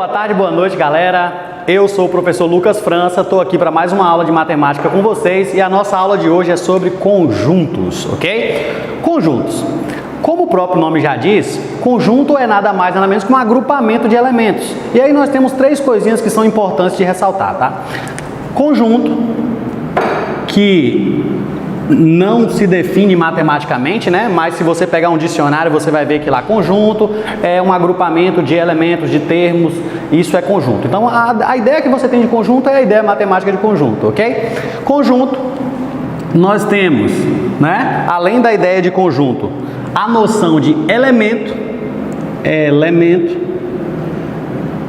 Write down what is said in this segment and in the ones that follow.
boa tarde, boa noite, galera. Eu sou o professor Lucas França, estou aqui para mais uma aula de matemática com vocês e a nossa aula de hoje é sobre conjuntos, ok? Conjuntos. Como o próprio nome já diz, conjunto é nada mais nada menos que um agrupamento de elementos. E aí nós temos três coisinhas que são importantes de ressaltar, tá? Conjunto, que não se define matematicamente, né? Mas se você pegar um dicionário, você vai ver que lá conjunto é um agrupamento de elementos, de termos, isso é conjunto. Então a ideia que você tem de conjunto é a ideia matemática de conjunto, ok? Conjunto, nós temos, né? Além da ideia de conjunto, a noção de elemento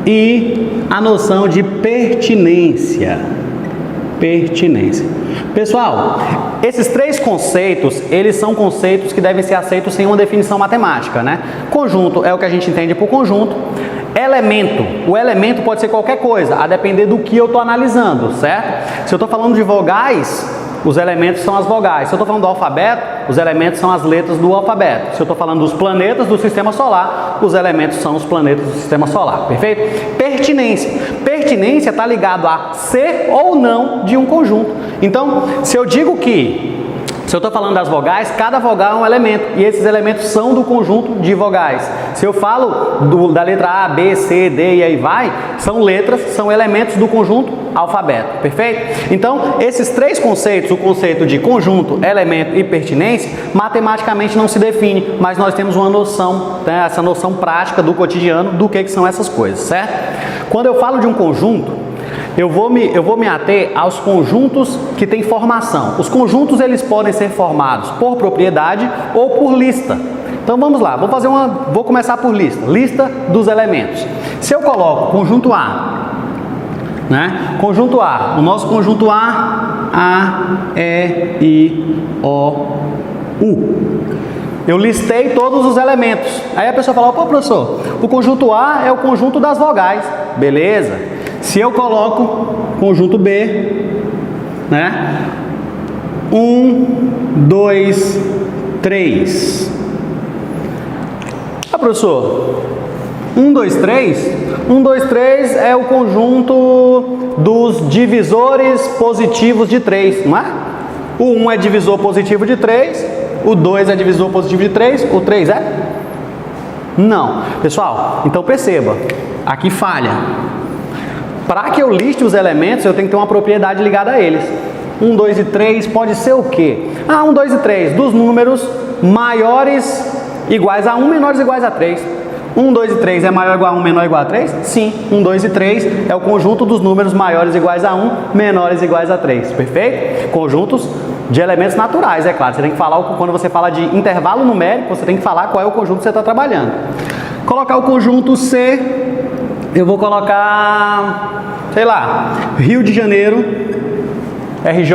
e a noção de pertinência. Pessoal, esses três conceitos, eles são conceitos que devem ser aceitos sem uma definição matemática, né? Conjunto é o que a gente entende por conjunto. Elemento, o elemento pode ser qualquer coisa, a depender do que eu estou analisando, certo? Se eu estou falando de vogais, os elementos são as vogais. Se eu estou falando do alfabeto, os elementos são as letras do alfabeto. Se eu estou falando dos planetas do sistema solar, os elementos são os planetas do sistema solar, perfeito? Pertinência. Pertinência está ligado a ser ou não de um conjunto. Então, se eu digo que, se eu estou falando das vogais, cada vogal é um elemento, e esses elementos são do conjunto de vogais. Se eu falo da letra A, B, C, D e aí vai, são letras, são elementos do conjunto alfabeto, perfeito? Então, esses três conceitos, o conceito de conjunto, elemento e pertinência, matematicamente não se define, mas nós temos uma noção, né, essa noção prática do cotidiano do que são essas coisas, certo? Quando eu falo de um conjunto, eu vou me ater aos conjuntos que têm formação. Os conjuntos eles podem ser formados por propriedade ou por lista. Então vamos lá, vou começar por lista. Lista dos elementos. Se eu coloco conjunto A, né? Conjunto A, o nosso conjunto A, E, I, O, U. Eu listei todos os elementos. Aí a pessoa fala, pô professor, o conjunto A é o conjunto das vogais. Beleza. Se eu coloco conjunto B, né? 1, 2, 3. Ah, professor, 1, 2, 3? 1, 2, 3 é o conjunto dos divisores positivos de 3, não é? O 1 é divisor positivo de 3, o 2 é divisor positivo de 3, o 3 é? Não. Pessoal, então perceba, aqui falha. Para que eu liste os elementos, eu tenho que ter uma propriedade ligada a eles. 1, 2 e 3 pode ser o quê? 1, 2 e 3, dos números maiores iguais a 1, menores iguais a 3. 1, 2 e 3 é maior ou igual a 1, menor ou igual a 3? Sim, 1, 2 e 3 é o conjunto dos números maiores iguais a 1, menores iguais a 3, perfeito? Conjuntos de elementos naturais, é claro. Você tem que falar, quando você fala de intervalo numérico, você tem que falar qual é o conjunto que você está trabalhando. Colocar o conjunto C, eu vou colocar, sei lá, Rio de Janeiro, RJ,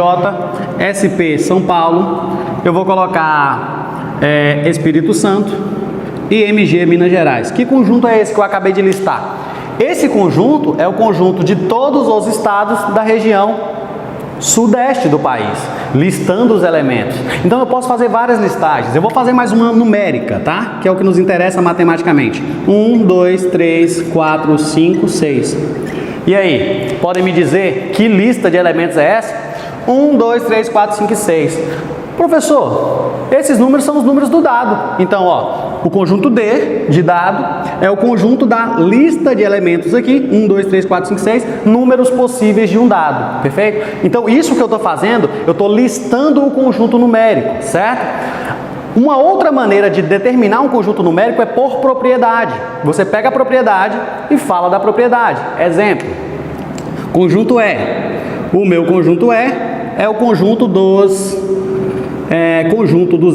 SP, São Paulo, eu vou colocar Espírito Santo e MG, Minas Gerais. Que conjunto é esse que eu acabei de listar? Esse conjunto é o conjunto de todos os estados da região sudeste do país, listando os elementos. Então eu posso fazer várias listagens. Eu vou fazer mais uma numérica, tá? Que é o que nos interessa matematicamente. 1, 2, 3, 4, 5, 6. E aí, podem me dizer que lista de elementos é essa? 1, 2, 3, 4, 5 e 6. Professor, esses números são os números do dado. Então, ó, o conjunto D de dado é o conjunto da lista de elementos aqui, 1, 2, 3, 4, 5, 6, números possíveis de um dado, perfeito? Então, isso que eu estou fazendo, eu estou listando o conjunto numérico, certo? Uma outra maneira de determinar um conjunto numérico é por propriedade. Você pega a propriedade e fala da propriedade. Exemplo, conjunto E. O meu conjunto E é o conjunto dos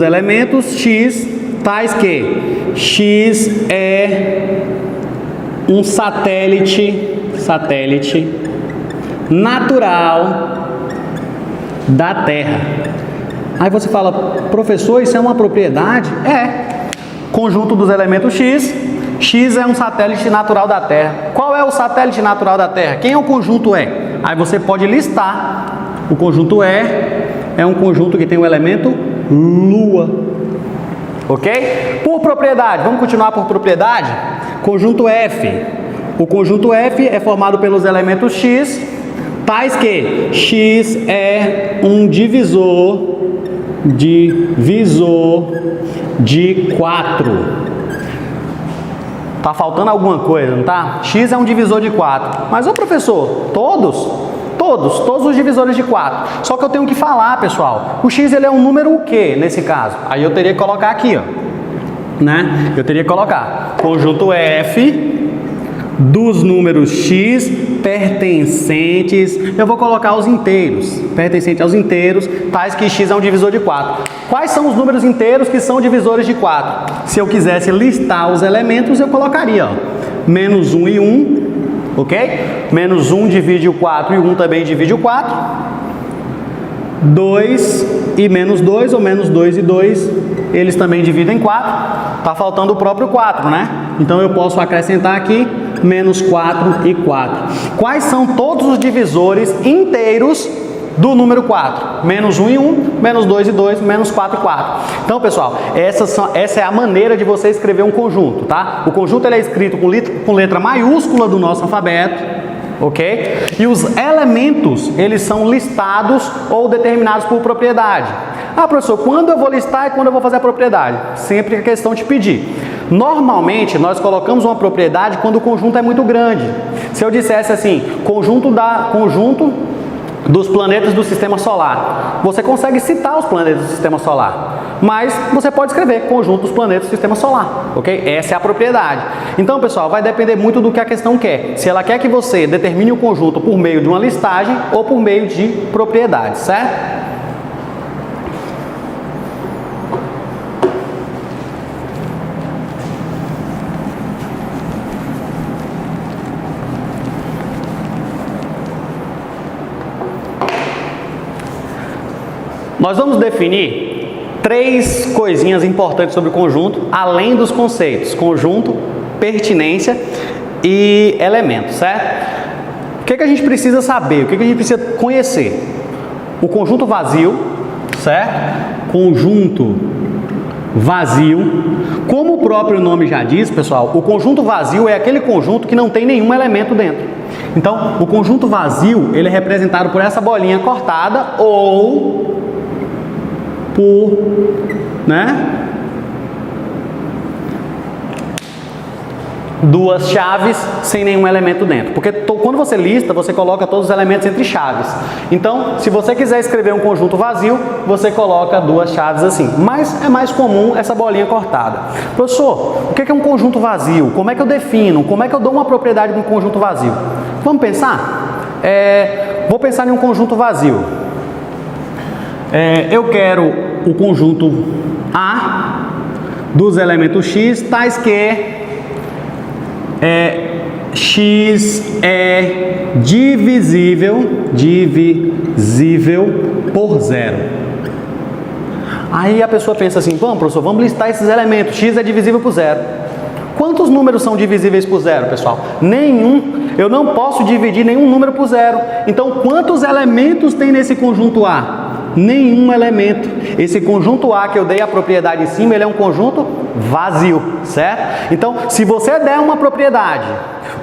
elementos X, tais que X é um satélite natural da Terra. Aí você fala, professor, isso é uma propriedade? É. Conjunto dos elementos X, X é um satélite natural da Terra. Qual é o satélite natural da Terra? Quem é o conjunto E? Aí você pode listar. O conjunto E é um conjunto que tem o elemento Lua. Ok? Por propriedade, vamos continuar por propriedade? Conjunto F. O conjunto F é formado pelos elementos X, tais que X é um divisor de 4. Tá faltando alguma coisa, não tá? X é um divisor de 4. Mas, ô professor, todos os divisores de 4. Só que eu tenho que falar, pessoal. O X ele é um número o quê, nesse caso? Aí eu teria que colocar aqui, ó. Né? Eu teria que colocar conjunto F dos números X pertencentes, eu vou colocar os inteiros, pertencente aos inteiros, tais que X é um divisor de 4. Quais são os números inteiros que são divisores de 4? Se eu quisesse listar os elementos, eu colocaria, ó, menos 1 e 1, ok? Menos 1 divide o 4 e 1 também divide o 4. 2 e menos 2, ou menos 2 e 2, eles também dividem 4. Tá faltando o próprio 4, né? Então eu posso acrescentar aqui menos 4 e 4. Quais são todos os divisores inteiros do número 4? Menos 1 e 1, menos 2 e 2, menos 4 e 4. Então, pessoal, essa é a maneira de você escrever um conjunto, tá? O conjunto ele é escrito com letra maiúscula do nosso alfabeto, ok? E os elementos, eles são listados ou determinados por propriedade. Ah, professor, quando eu vou listar e quando eu vou fazer a propriedade? Sempre é questão de pedir. Normalmente, nós colocamos uma propriedade quando o conjunto é muito grande. Se eu dissesse assim, conjunto dos planetas do Sistema Solar, você consegue citar os planetas do Sistema Solar, mas você pode escrever conjunto dos planetas do Sistema Solar, ok? Essa é a propriedade. Então, pessoal, vai depender muito do que a questão quer. Se ela quer que você determine o conjunto por meio de uma listagem ou por meio de propriedade, certo? Nós vamos definir 3 coisinhas importantes sobre o conjunto, além dos conceitos: conjunto, pertinência e elemento, certo? O que a gente precisa saber? O que a gente precisa conhecer? O conjunto vazio, certo? Conjunto vazio. Como o próprio nome já diz, pessoal, o conjunto vazio é aquele conjunto que não tem nenhum elemento dentro. Então, o conjunto vazio, ele é representado por essa bolinha cortada ou por, né, duas chaves sem nenhum elemento dentro. Porque quando você lista, você coloca todos os elementos entre chaves. Então, se você quiser escrever um conjunto vazio, você coloca duas chaves assim. Mas é mais comum essa bolinha cortada. Professor, o que é um conjunto vazio? Como é que eu defino? Como é que eu dou uma propriedade de um conjunto vazio? Vamos pensar? Vou pensar em um conjunto vazio. Eu quero o conjunto A dos elementos X, tais que X é divisível por 0. Aí a pessoa pensa assim, bom, professor, vamos listar esses elementos. X é divisível por 0. Quantos números são divisíveis por 0, pessoal? Nenhum. Eu não posso dividir nenhum número por 0. Então, quantos elementos tem nesse conjunto A? Nenhum elemento. Esse conjunto A que eu dei a propriedade em cima, ele é um conjunto vazio, certo? Então, se você der uma propriedade,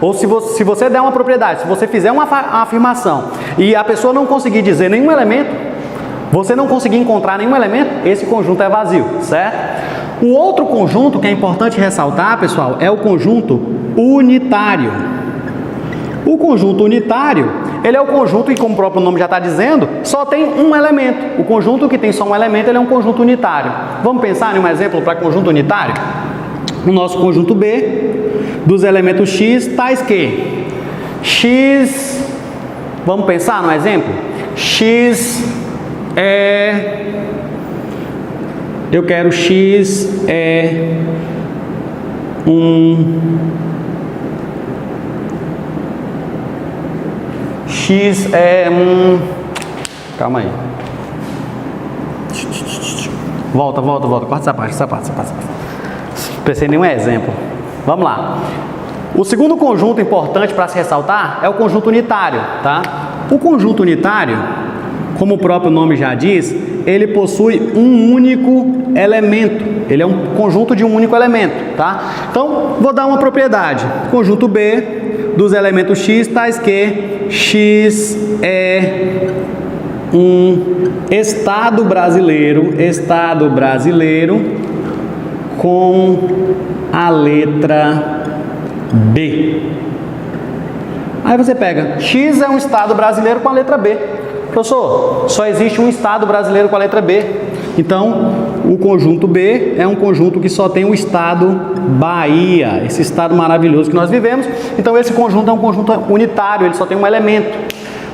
ou se você der uma propriedade, se você fizer uma afirmação e a pessoa não conseguir dizer nenhum elemento, você não conseguir encontrar nenhum elemento, esse conjunto é vazio, certo? O outro conjunto que é importante ressaltar, pessoal, é o conjunto unitário. O conjunto unitário, ele é o conjunto, e como o próprio nome já está dizendo, só tem um elemento. O conjunto que tem só um elemento, ele é um conjunto unitário. Vamos pensar em um exemplo para conjunto unitário? O nosso conjunto B, dos elementos X, tais que X, vamos pensar no exemplo? X é... Eu quero X é X é Calma aí. Volta. Corta essa parte. Pensei em nenhum exemplo. Vamos lá. O segundo conjunto importante para se ressaltar é o conjunto unitário, tá? O conjunto unitário, como o próprio nome já diz, ele possui um único elemento. Ele é um conjunto de um único elemento, tá? Então, vou dar uma propriedade. Conjunto B dos elementos x, tais que x é um estado brasileiro com a letra B. Aí você pega, x é um estado brasileiro com a letra B. Professor, só existe um estado brasileiro com a letra B. Então, o conjunto B é um conjunto que só tem o estado Bahia, esse estado maravilhoso que nós vivemos. Então, esse conjunto é um conjunto unitário, ele só tem um elemento.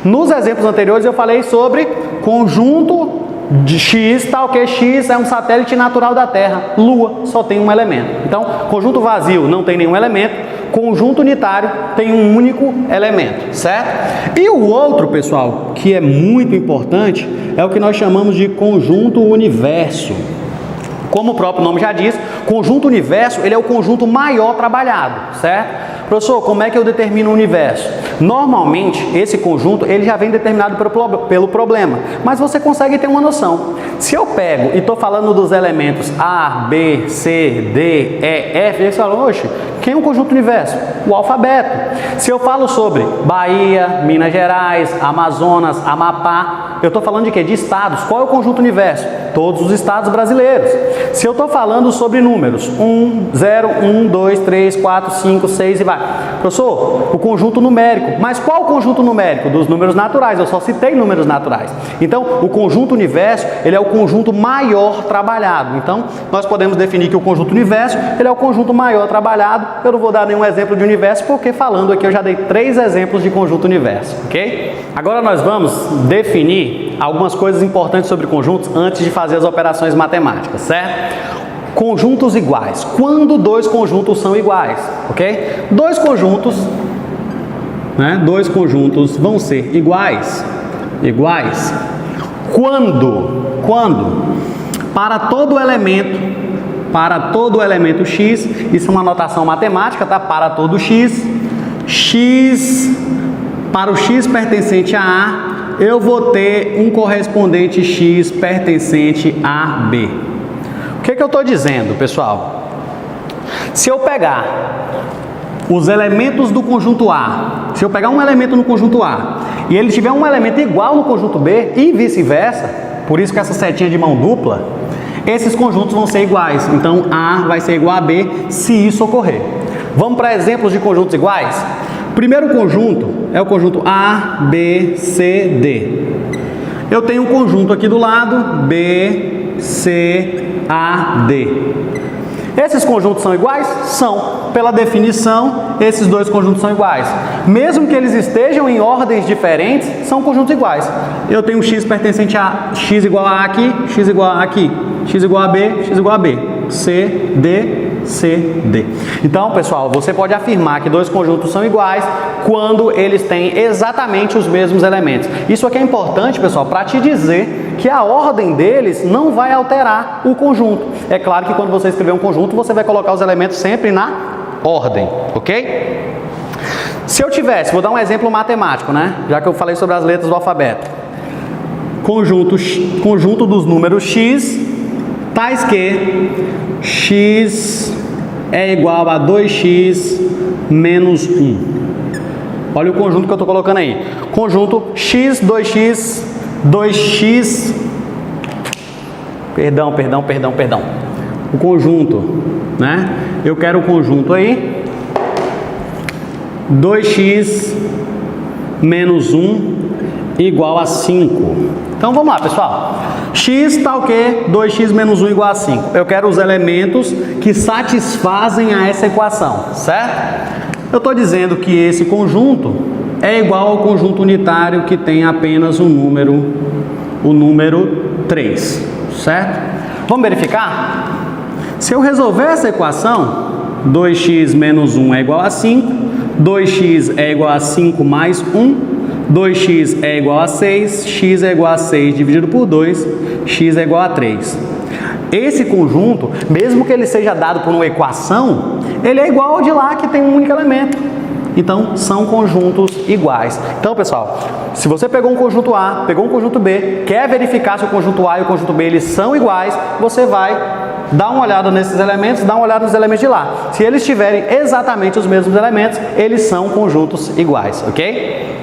Nos exemplos anteriores eu falei sobre conjunto de x, tal que x é um satélite natural da Terra, Lua, só tem um elemento. Então, conjunto vazio não tem nenhum elemento, conjunto unitário tem um único elemento, certo? E o outro, pessoal, que é muito importante, é o que nós chamamos de conjunto universo. Como o próprio nome já diz, conjunto universo, ele é o conjunto maior trabalhado, certo? Professor, como é que eu determino o universo? Normalmente, esse conjunto, ele já vem determinado pelo problema, mas você consegue ter uma noção. Se eu pego e estou falando dos elementos A, B, C, D, E, F, você fala, oxe, quem é um conjunto universo? O alfabeto. Se eu falo sobre Bahia, Minas Gerais, Amazonas, Amapá, eu estou falando de quê? De estados. Qual é o conjunto universo? Todos os estados brasileiros. Se eu estou falando sobre números, 1, 0, 1, 2, 3, 4, 5, 6 e vai. Professor, o conjunto numérico. Mas qual o conjunto numérico? Dos números naturais. Eu só citei números naturais. Então, o conjunto universo, ele é o conjunto maior trabalhado. Então, nós podemos definir que o conjunto universo, ele é o conjunto maior trabalhado. Eu não vou dar nenhum exemplo de universo, porque falando aqui eu já dei 3 exemplos de conjunto universo, ok? Agora nós vamos definir algumas coisas importantes sobre conjuntos antes de fazer as operações matemáticas, certo? Conjuntos iguais. Quando dois conjuntos são iguais, ok? Dois conjuntos vão ser iguais. Quando para todo elemento x, isso é uma notação matemática, tá? Para todo x, para o x pertencente a A, eu vou ter um correspondente x pertencente a B. O que eu estou dizendo, pessoal? Se eu pegar os elementos do conjunto A, se eu pegar um elemento no conjunto A e ele tiver um elemento igual no conjunto B e vice-versa, por isso que essa setinha de mão dupla, esses conjuntos vão ser iguais. Então, A vai ser igual a B se isso ocorrer. Vamos para exemplos de conjuntos iguais? Primeiro conjunto é o conjunto A, B, C, D. Eu tenho um conjunto aqui do lado, B, C, A, D. Esses conjuntos são iguais? São. Pela definição, esses dois conjuntos são iguais. Mesmo que eles estejam em ordens diferentes, são conjuntos iguais. Eu tenho x pertencente a x igual a aqui, x igual a aqui, x igual a B, x igual a B. C, D, C, D. Então, pessoal, você pode afirmar que dois conjuntos são iguais quando eles têm exatamente os mesmos elementos. Isso aqui é importante, pessoal, para te dizer que a ordem deles não vai alterar o conjunto. É claro que quando você escrever um conjunto, você vai colocar os elementos sempre na ordem, ok? Se eu tivesse, vou dar um exemplo matemático, né? Já que eu falei sobre as letras do alfabeto. Conjunto dos números x, tais que x é igual a 2x menos 1. Olha o conjunto que eu estou colocando aí. Conjunto x, 2x, 2x... Perdão. O conjunto, né? Eu quero o conjunto aí. 2x menos 1 igual a 5. Então vamos lá, pessoal. X tá o quê? 2x menos 1 igual a 5. Eu quero os elementos que satisfazem a essa equação, certo? Eu estou dizendo que esse conjunto é igual ao conjunto unitário que tem apenas o número 3, certo? Vamos verificar? Se eu resolver essa equação, 2x menos 1 é igual a 5, 2x é igual a 5 mais 1, 2x é igual a 6, x é igual a 6 dividido por 2, x é igual a 3. Esse conjunto, mesmo que ele seja dado por uma equação, ele é igual ao de lá que tem um único elemento. Então, são conjuntos iguais. Então, pessoal, se você pegou um conjunto A, pegou um conjunto B, quer verificar se o conjunto A e o conjunto B eles são iguais, você vai dá uma olhada nesses elementos, dá uma olhada nos elementos de lá. Se eles tiverem exatamente os mesmos elementos, eles são conjuntos iguais, ok?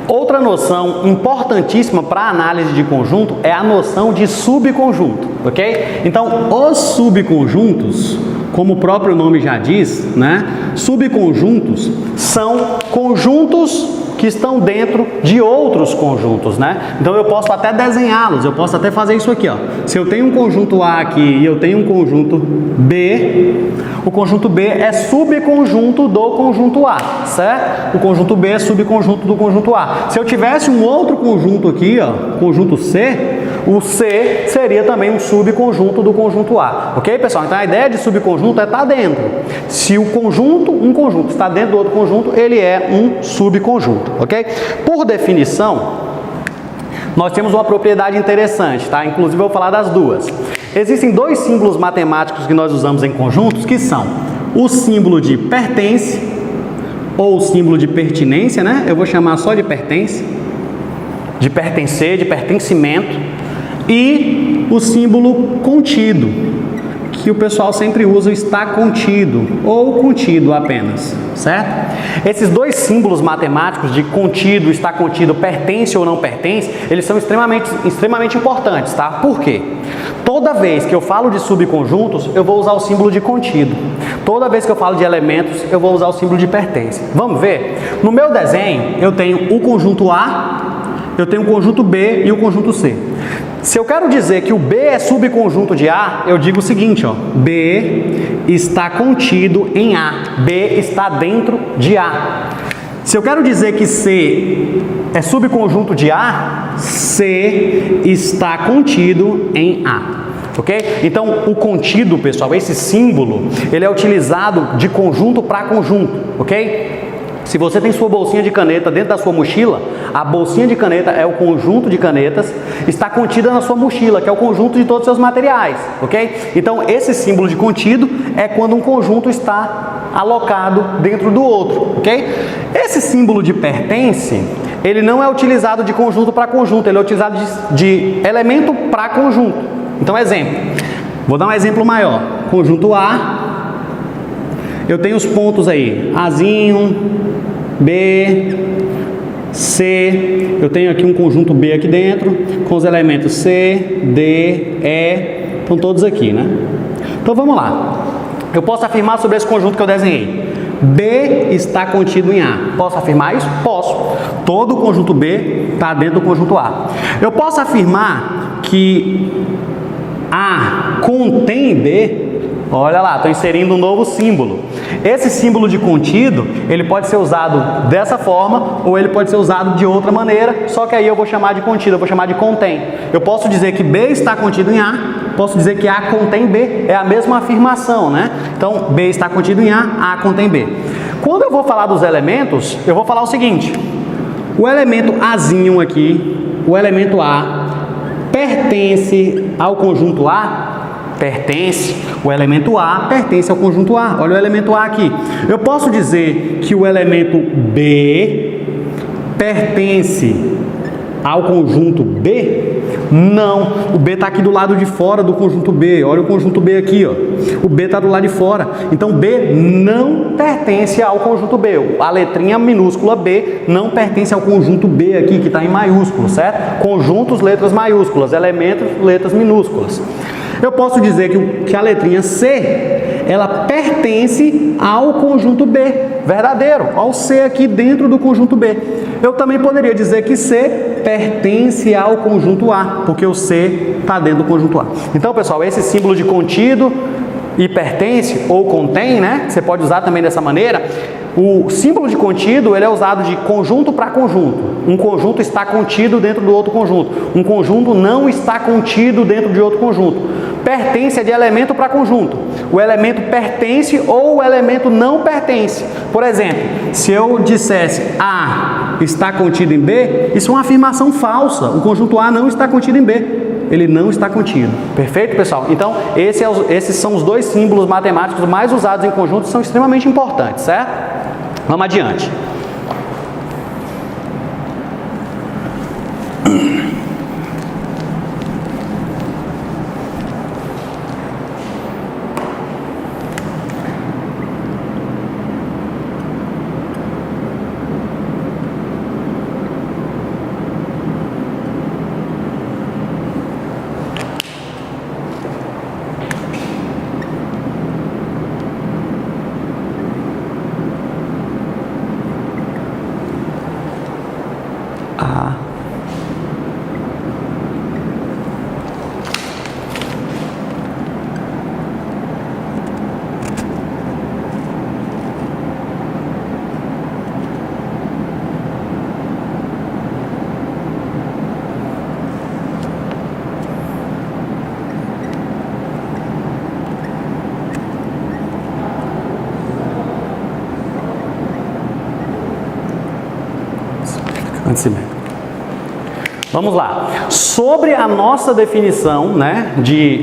Outra noção importantíssima para a análise de conjunto é a noção de subconjunto, ok? Então, os subconjuntos, como o próprio nome já diz, né? Subconjuntos são conjuntos que estão dentro de outros conjuntos, né? Então eu posso até desenhá-los, eu posso até fazer isso aqui, ó. Se eu tenho um conjunto A aqui e eu tenho um conjunto B, o conjunto B é subconjunto do conjunto A, certo? O conjunto B é subconjunto do conjunto A. Se eu tivesse um outro conjunto aqui, ó, conjunto C, o C seria também um subconjunto do conjunto A, ok, pessoal? Então a ideia de subconjunto é estar dentro. Se o conjunto, um conjunto está dentro do outro conjunto, ele é um subconjunto, ok? Por definição, nós temos uma propriedade interessante, tá? Inclusive eu vou falar das duas. Existem dois símbolos matemáticos que nós usamos em conjuntos, que são o símbolo de pertence, ou o símbolo de pertinência, né? Eu vou chamar só de pertence, de pertencer, de pertencimento, e o símbolo contido, que o pessoal sempre usa, está contido, ou contido apenas, certo? Esses dois símbolos matemáticos de contido, está contido, pertence ou não pertence, eles são extremamente importantes, tá? Por quê? Toda vez que eu falo de subconjuntos, eu vou usar o símbolo de contido. Toda vez que eu falo de elementos, eu vou usar o símbolo de pertence. Vamos ver? No meu desenho, eu tenho o conjunto A, eu tenho o conjunto B e o conjunto C. Se eu quero dizer que o B é subconjunto de A, eu digo o seguinte, ó, B está contido em A, B está dentro de A. Se eu quero dizer que C é subconjunto de A, C está contido em A, ok? Então, o contido, pessoal, esse símbolo, ele é utilizado de conjunto para conjunto, ok? Se você tem sua bolsinha de caneta dentro da sua mochila, a bolsinha de caneta é o conjunto de canetas, está contida na sua mochila, que é o conjunto de todos os seus materiais, ok? Então, esse símbolo de contido é quando um conjunto está alocado dentro do outro, ok? Esse símbolo de pertence, ele não é utilizado de conjunto para conjunto, ele é utilizado de elemento para conjunto. Então, exemplo, vou dar um exemplo maior, conjunto A, eu tenho os pontos aí, Azinho, B, C, eu tenho aqui um conjunto B aqui dentro, com os elementos C, D, E, estão todos aqui, né? Então vamos lá, eu posso afirmar sobre esse conjunto que eu desenhei, B está contido em A, posso afirmar isso? Posso, todo o conjunto B está dentro do conjunto A. Eu posso afirmar que A contém B? Olha lá, estou inserindo um novo símbolo. Esse símbolo de contido, ele pode ser usado dessa forma ou ele pode ser usado de outra maneira, só que aí eu vou chamar de contido, eu vou chamar de contém. Eu posso dizer que B está contido em A, posso dizer que A contém B, é a mesma afirmação, né? Então, B está contido em A contém B. Quando eu vou falar dos elementos, eu vou falar o seguinte, o elemento Azinho aqui, o elemento A, pertence ao conjunto A? Pertence, o elemento A pertence ao conjunto A. Olha o elemento A aqui. Eu posso dizer que o elemento B pertence ao conjunto B? Não, o B está aqui do lado de fora do conjunto B. Olha o conjunto B aqui, ó. O B está do lado de fora. Então B não pertence ao conjunto B. A letrinha minúscula B não pertence ao conjunto B aqui, que está em maiúsculo, certo? Conjuntos, letras maiúsculas, elementos, letras minúsculas. Eu posso dizer que a letrinha C, ela pertence ao conjunto B, verdadeiro, ao C aqui dentro do conjunto B. Eu também poderia dizer que C pertence ao conjunto A, porque o C está dentro do conjunto A. Então, pessoal, esse símbolo de contido e pertence ou contém, né? Você pode usar também dessa maneira. O símbolo de contido, ele é usado de conjunto para conjunto. Um conjunto está contido dentro do outro conjunto. Um conjunto não está contido dentro de outro conjunto. Pertence é de elemento para conjunto. O elemento pertence ou o elemento não pertence. Por exemplo, se eu dissesse A está contido em B, isso é uma afirmação falsa. O conjunto A não está contido em B. Ele não está contido. Perfeito, pessoal? Então, esses são os dois símbolos matemáticos mais usados em conjunto, são extremamente importantes, certo? Vamos adiante. Antissimétrico. Vamos lá. Sobre a nossa definição, né,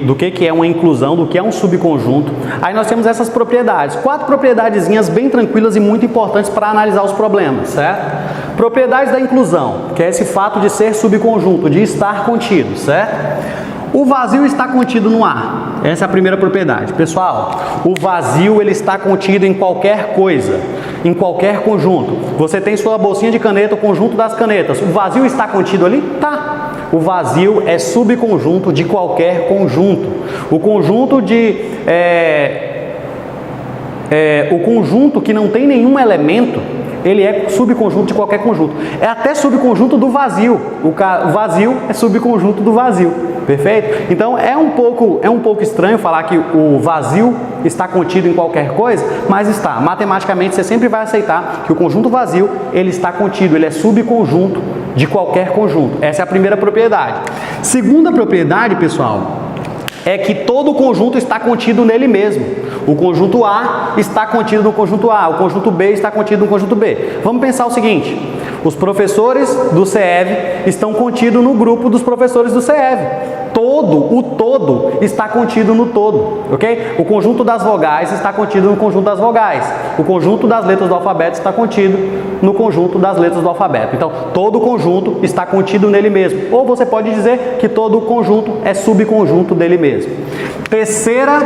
do que é uma inclusão, do que é um subconjunto, aí nós temos essas propriedades. 4 propriedadezinhas bem tranquilas e muito importantes para analisar os problemas, certo? Propriedades da inclusão, que é esse fato de ser subconjunto, de estar contido, certo? O vazio está contido no A. Essa é a primeira propriedade. Pessoal, o vazio ele está contido em qualquer coisa, em qualquer conjunto. Você tem sua bolsinha de caneta, o conjunto das canetas. O vazio está contido ali? Tá. O vazio é subconjunto de qualquer conjunto. O conjunto o conjunto que não tem nenhum elemento, ele é subconjunto de qualquer conjunto. É até subconjunto do vazio. O vazio é subconjunto do vazio. Perfeito? Então é um pouco estranho falar que o vazio está contido em qualquer coisa, mas está. Matematicamente você sempre vai aceitar que o conjunto vazio ele está contido, ele é subconjunto de qualquer conjunto. Essa é a primeira propriedade. Segunda propriedade, pessoal, é que todo conjunto está contido nele mesmo. O conjunto A está contido no conjunto A, o conjunto B está contido no conjunto B. Vamos pensar o seguinte: os professores do CEV estão contidos no grupo dos professores do CEV. O todo está contido no todo, ok? O conjunto das vogais está contido no conjunto das vogais. O conjunto das letras do alfabeto está contido no conjunto das letras do alfabeto. Então, todo conjunto está contido nele mesmo. Ou você pode dizer que todo conjunto é subconjunto dele mesmo. Terceira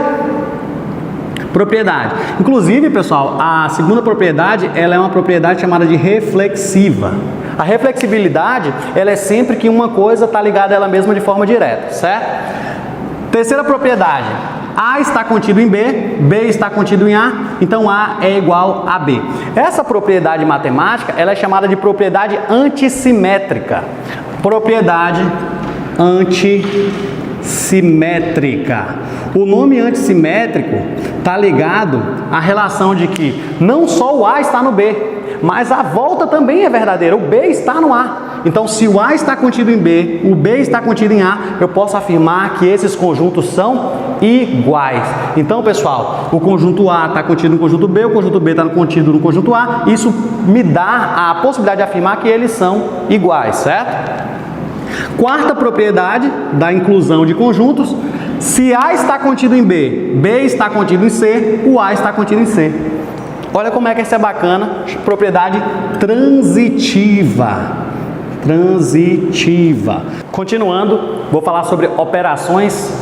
propriedade. Inclusive, pessoal, a segunda propriedade, ela é uma propriedade chamada de reflexiva. A reflexibilidade, ela é sempre que uma coisa está ligada a ela mesma de forma direta, certo? Terceira propriedade. A está contido em B, B está contido em A, então A é igual a B. Essa propriedade matemática, ela é chamada de propriedade antissimétrica. Propriedade antissimétrica. O nome antissimétrico está ligado à relação de que não só o A está no B, mas a volta também é verdadeira. O B está no A. Então, se o A está contido em B, o B está contido em A, eu posso afirmar que esses conjuntos são iguais. Então, pessoal, o conjunto A está contido no conjunto B, o conjunto B está contido no conjunto A. Isso me dá a possibilidade de afirmar que eles são iguais, certo? Quarta propriedade da inclusão de conjuntos: se A está contido em B, B está contido em C, o A está contido em C. Olha como é que isso é bacana. Propriedade transitiva. Transitiva. Continuando, vou falar sobre operações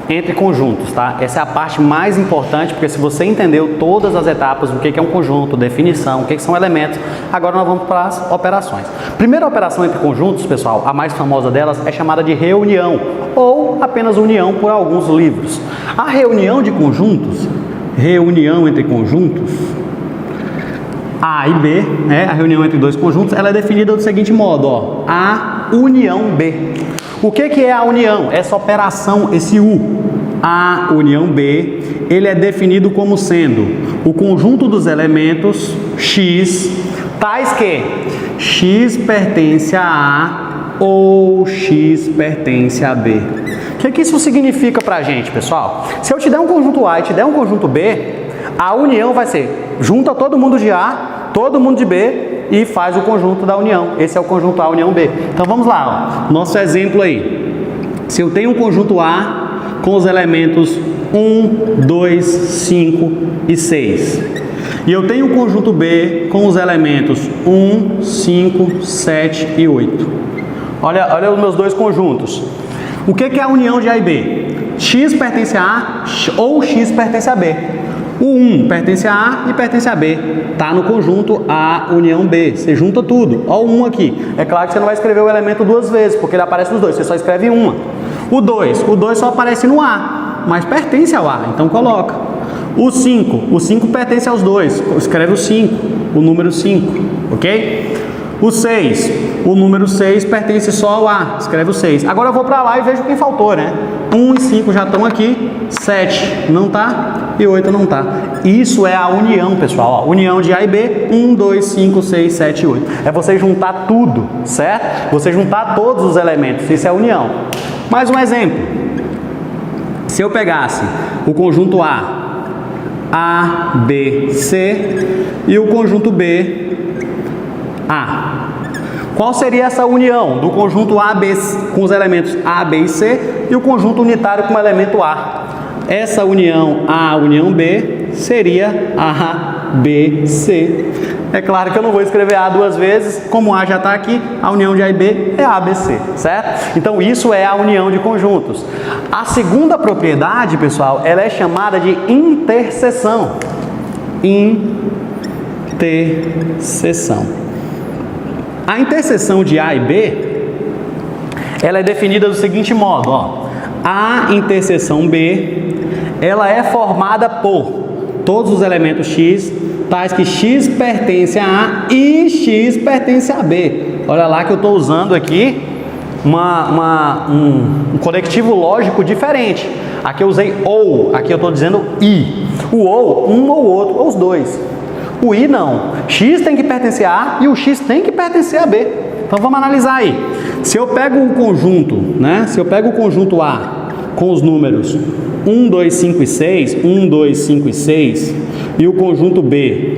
entre conjuntos, tá? Essa é a parte mais importante, porque se você entendeu todas as etapas do que é um conjunto, definição, o que são elementos, agora nós vamos para as operações. Primeira operação entre conjuntos, pessoal, a mais famosa delas é chamada de reunião, ou apenas união por alguns livros. A reunião de conjuntos, reunião entre conjuntos, A e B, né, a reunião entre dois conjuntos, ela é definida do seguinte modo, ó, A união B. O que é a união? Essa operação, esse U, A união B, ele é definido como sendo o conjunto dos elementos X, tais que X pertence a A ou X pertence a B. O que isso significa pra gente, pessoal? Se eu te der um conjunto A e te der um conjunto B, a união vai ser, junta todo mundo de A, todo mundo de B e faz o conjunto da união. Esse é o conjunto A união B. Então vamos lá, ó. Nosso exemplo aí. Se eu tenho um conjunto A com os elementos 1, 2, 5 e 6. E eu tenho um conjunto B com os elementos 1, 5, 7 e 8. Olha os meus dois conjuntos. O que é a união de A e B? X pertence a A ou X pertence a B. O 1 pertence a A e pertence a B. Está no conjunto A união B. Você junta tudo. Olha o 1 aqui. É claro que você não vai escrever o elemento duas vezes, porque ele aparece nos dois. Você só escreve uma. O 2 só aparece no A, mas pertence ao A. Então coloca. O 5 pertence aos dois. Escreve o 5, o número 5. Ok? O 6, o número 6 pertence só ao A. Escreve o 6. Agora eu vou para lá e vejo quem faltou, né? 1 e 5 já estão aqui. 7 não tá e 8 não tá. Isso é a união, pessoal. Ó, união de A e B. 1, 2, 5, 6, 7 e 8. É você juntar tudo, certo? Você juntar todos os elementos. Isso é a união. Mais um exemplo. Se eu pegasse o conjunto A, B, C e o conjunto B, A. Qual seria essa união do conjunto A, B com os elementos A, B e C e o conjunto unitário com o elemento A? Essa união A, união B, seria A, B, C. É claro que eu não vou escrever A duas vezes, como A já está aqui, a união de A e B é A, B, C, certo? Então isso é a união de conjuntos. A segunda propriedade, pessoal, ela é chamada de interseção. Interseção. A interseção de A e B, ela é definida do seguinte modo, ó. A interseção B, ela é formada por todos os elementos X, tais que X pertence a A e X pertence a B. Olha lá que eu estou usando aqui um conectivo lógico diferente. Aqui eu usei ou, aqui eu estou dizendo I. O ou, um ou outro, ou os dois. O I não. X tem que pertencer a A e o X tem que pertencer a B. Então vamos analisar aí. Se eu pego o conjunto, né? Se eu pego o conjunto A com os números 1, 2, 5 e 6, 1, 2, 5 e 6, e o conjunto B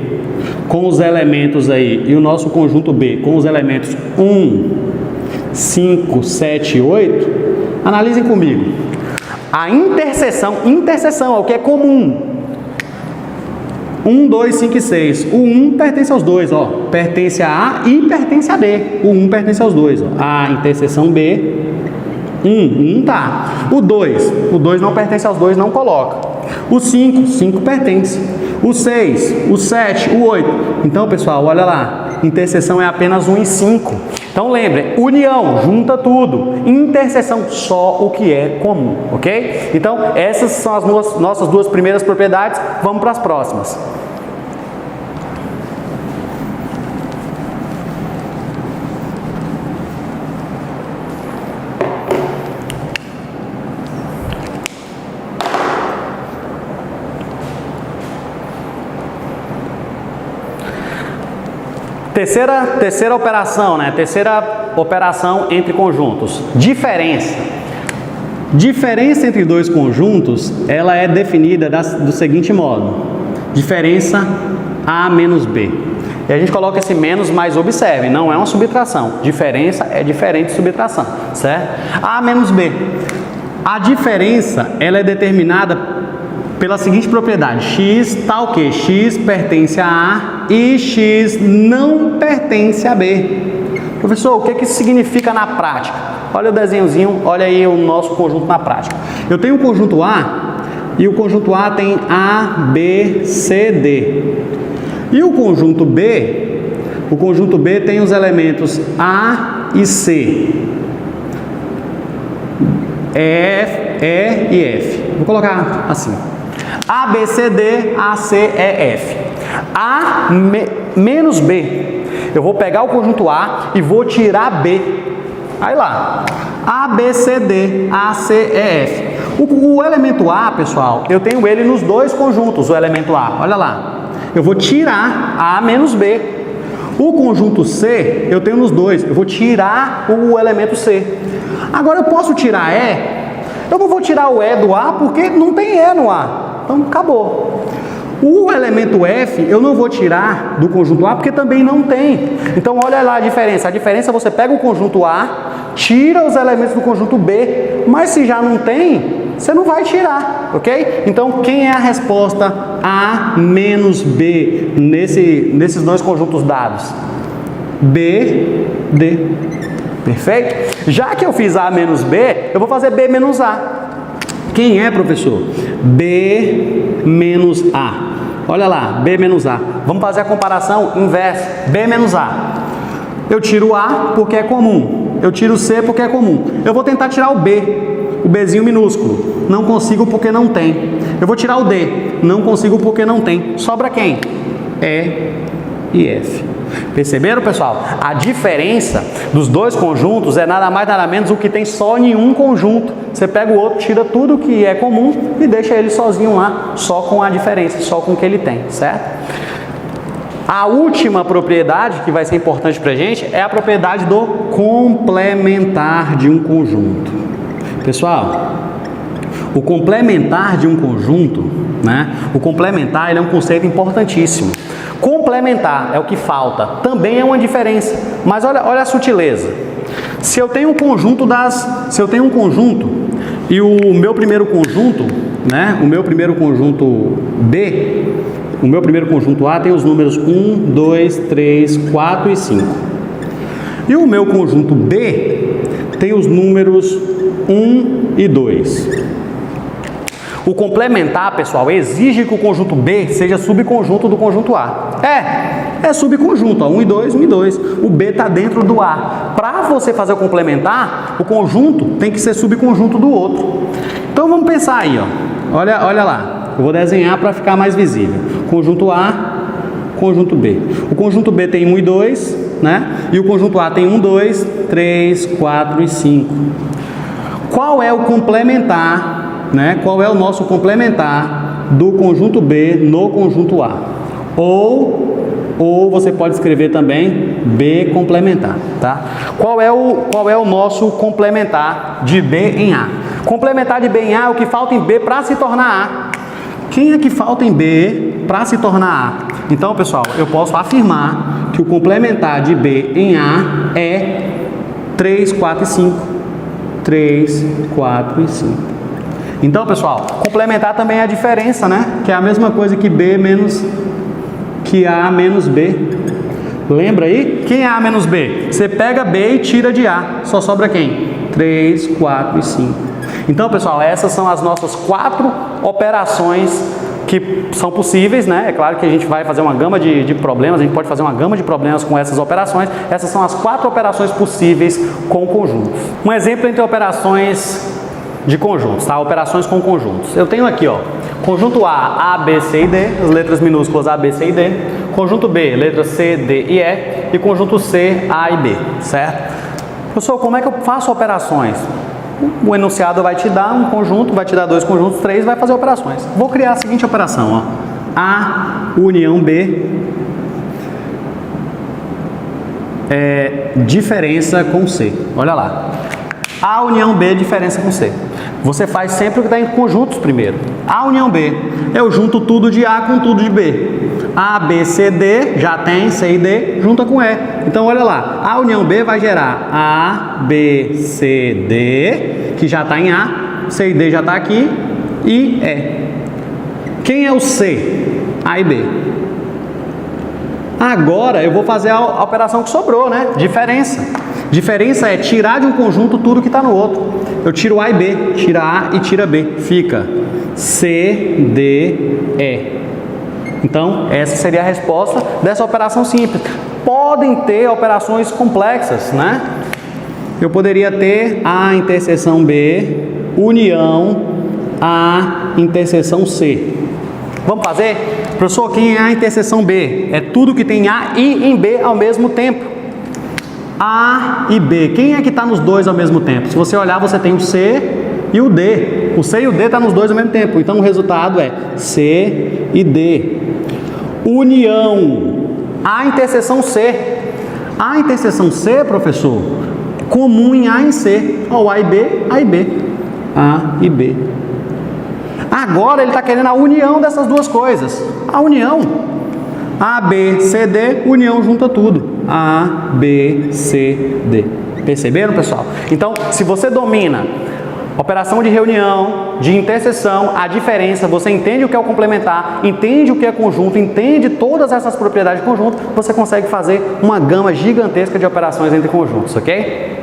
com os elementos aí, e o nosso conjunto B com os elementos 1, 5, 7 e 8, analisem comigo. A interseção é o que é comum. 1, 2, 5 e 6. O 1 pertence aos dois, ó. Pertence a A e pertence a B. O 1 pertence aos dois, ó. A interseção B. 1 tá. O 2 não pertence aos dois, não coloca. O 5 pertence. O 6, o 7, o 8. Então, pessoal, olha lá. Interseção é apenas 1 e 5. Então, lembre, união, junta tudo. Interseção, só o que é comum, ok? Então, essas são as nossas duas primeiras propriedades. Vamos para as próximas. Terceira operação, né? Terceira operação entre conjuntos. Diferença. Diferença entre dois conjuntos, ela é definida do seguinte modo. Diferença A menos B. E a gente coloca esse menos, mas observe, não é uma subtração. Diferença é diferente de subtração, certo? A menos B. A diferença, ela é determinada pela seguinte propriedade. X tal que X pertence a A e X não pertence a B. Professor, o que isso significa na prática? Olha o desenhozinho, olha aí o nosso conjunto na prática. Eu tenho o conjunto A e o conjunto A tem A, B, C, D. E o conjunto B tem os elementos A e C. E e F. Vou colocar assim. A, B, C, D, A, C, E, F. A menos B. Eu vou pegar o conjunto A e vou tirar B. Aí lá. A, B, C, D, A, C, E, F. O elemento A, pessoal, eu tenho ele nos dois conjuntos, o elemento A. Olha lá. Eu vou tirar A menos B. O conjunto C, eu tenho nos dois. Eu vou tirar o elemento C. Agora eu posso tirar E. Eu não vou tirar o E do A porque não tem E no A. Então, acabou. O elemento F, eu não vou tirar do conjunto A porque também não tem. Então, olha lá a diferença. A diferença é você pega o conjunto A, tira os elementos do conjunto B, mas se já não tem, você não vai tirar, ok? Então, quem é a resposta A menos B nesses dois conjuntos dados? B, D. Perfeito? Já que eu fiz A menos B, eu vou fazer B menos A. Quem é, professor? B menos A. Olha lá, B menos A. Vamos fazer a comparação inversa. B menos A. Eu tiro A porque é comum. Eu tiro C porque é comum. Eu vou tentar tirar o B. O Bzinho minúsculo. Não consigo porque não tem. Eu vou tirar o D. Não consigo porque não tem. Sobra quem? E e F. Perceberam, pessoal? A diferença dos dois conjuntos é nada mais nada menos o que tem só em um conjunto. Você pega o outro, tira tudo que é comum e deixa ele sozinho lá, só com a diferença, só com o que ele tem, certo? A última propriedade que vai ser importante para a gente é a propriedade do complementar de um conjunto. Pessoal, o complementar de um conjunto, né? O complementar ele é um conceito importantíssimo. Complementar é o que falta, também é uma diferença, mas olha a sutileza. Se eu tenho um conjunto e o meu primeiro conjunto, né, o meu primeiro conjunto B, o meu primeiro conjunto A tem os números 1, 2, 3, 4 e 5. E o meu conjunto B tem os números 1 e 2. O complementar, pessoal, exige que o conjunto B seja subconjunto do conjunto A. É subconjunto, ó, 1 e 2, 1 e 2. O B está dentro do A. Para você fazer o complementar, o conjunto tem que ser subconjunto do outro. Então vamos pensar aí, ó. Olha lá. Eu vou desenhar para ficar mais visível. Conjunto A, conjunto B. O conjunto B tem 1 e 2, né? E o conjunto A tem 1, 2, 3, 4 e 5. Qual é o complementar? Né? Qual é o nosso complementar do conjunto B no conjunto A? Ou você pode escrever também B complementar, tá? Qual é o nosso complementar de B em A? Complementar de B em A é o que falta em B para se tornar A. Quem é que falta em B para se tornar A? Então, pessoal, eu posso afirmar que o complementar de B em A é 3, 4 e 5. 3, 4 e 5. Então, pessoal, complementar também é a diferença, né? Que é a mesma coisa que B menos que A menos B. Lembra aí? Quem é A menos B? Você pega B e tira de A. Só sobra quem? 3, 4 e 5. Então, pessoal, essas são as nossas 4 operações que são possíveis, né? É claro que a gente vai fazer uma gama de problemas, a gente pode fazer uma gama de problemas com essas operações. Essas são as 4 operações possíveis com conjuntos. Um exemplo entre operações de conjuntos, tá? Operações com conjuntos. Eu tenho aqui, ó, conjunto A, B, C e D, as letras minúsculas A, B, C e D. Conjunto B, letras C, D e E. E conjunto C, A e B, certo? Professor, como é que eu faço operações? O enunciado vai te dar um conjunto, vai te dar 2 conjuntos, 3, vai fazer operações. Vou criar a seguinte operação, ó. A união B é diferença com C. Olha lá. A união B é diferença com C. Você faz sempre o que está em conjuntos primeiro. A união B, eu junto tudo de A com tudo de B. A, B, C, D, já tem C e D, junta com E. Então, olha lá, a união B vai gerar A, B, C, D, que já está em A, C e D já está aqui, e E. Quem é o C? A e B. Agora, eu vou fazer a operação que sobrou, né? Diferença. Diferença é tirar de um conjunto tudo que está no outro. Eu tiro A e B, tira A e tira B. Fica C, D, E. Então, essa seria a resposta dessa operação simples. Podem ter operações complexas, né? Eu poderia ter A interseção B, união A interseção C. Vamos fazer? Professor, quem é A interseção B? É tudo que tem A e em B ao mesmo tempo. A e B, quem é que está nos dois ao mesmo tempo? Se você olhar, você tem o C e o D. O C e o D estão nos dois ao mesmo tempo. Então, o resultado é C e D. União A interseção C. A interseção C, professor, comum em A e C. Ó, A e B, A e B. A e B. Agora, ele está querendo a união dessas duas coisas. A união. A, B, C, D, união junta tudo. A, B, C, D. Perceberam, pessoal? Então, se você domina operação de reunião, de interseção, a diferença, você entende o que é o complementar, entende o que é conjunto, entende todas essas propriedades de conjunto, você consegue fazer uma gama gigantesca de operações entre conjuntos, ok?